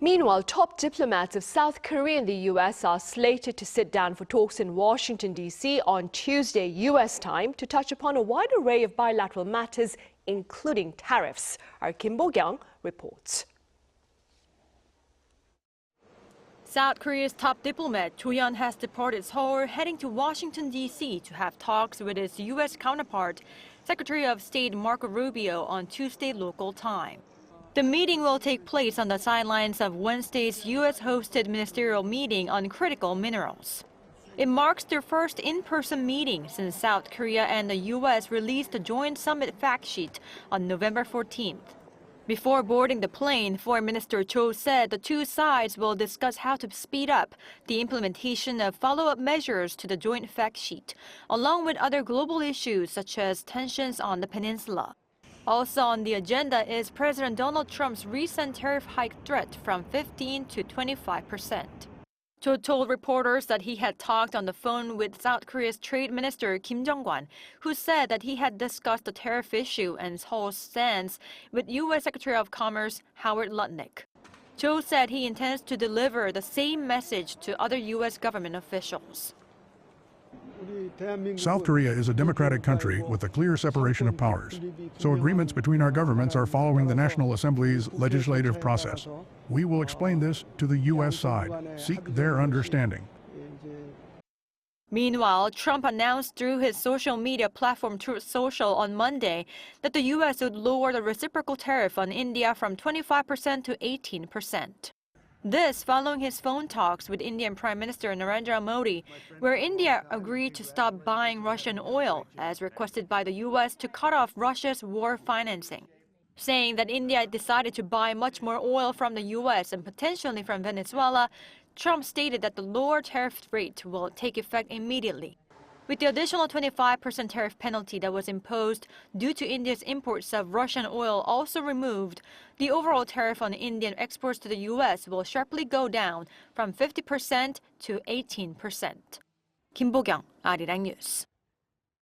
Meanwhile, top diplomats of South Korea and the U.S. are slated to sit down for talks in Washington, D.C. on Tuesday U.S. time to touch upon a wide array of bilateral matters, including tariffs. Our Kim Bo-kyoung reports. South Korea's top diplomat Cho Hyun has departed Seoul, heading to Washington, D.C. to have talks with his U.S. counterpart, Secretary of State Marco Rubio, on Tuesday local time. The meeting will take place on the sidelines of Wednesday's U.S.-hosted ministerial meeting on critical minerals. It marks their first in-person meeting since South Korea and the U.S. released a joint summit fact sheet on November 14th. Before boarding the plane, Foreign Minister Cho said the two sides will discuss how to speed up the implementation of follow-up measures to the joint fact sheet, along with other global issues such as tensions on the Peninsula. Also on the agenda is President Donald Trump's recent tariff hike threat from 15% to 25%. Cho told reporters that he had talked on the phone with South Korea's Trade Minister Kim Bo-kyoung, who said that he had discussed the tariff issue and Seoul's stance with U.S. Secretary of Commerce Howard Lutnick. Cho said he intends to deliver the same message to other U.S. government officials. South Korea is a democratic country with a clear separation of powers, so agreements between our governments are following the National Assembly's legislative process. We will explain this to the U.S. side, seek their understanding. Meanwhile, Trump announced through his social media platform Truth Social on Monday that the U.S. would lower the reciprocal tariff on India from 25% to 18%. This following his phone talks with Indian Prime Minister Narendra Modi, where India agreed to stop buying Russian oil, as requested by the U.S. to cut off Russia's war financing. Saying that India decided to buy much more oil from the U.S. and potentially from Venezuela, Trump stated that the lower tariff rate will take effect immediately. With the additional 25% tariff penalty that was imposed due to India's imports of Russian oil also removed, the overall tariff on Indian exports to the U.S. will sharply go down from 50% to 18%. Kim Bo-kyoung, Arirang News.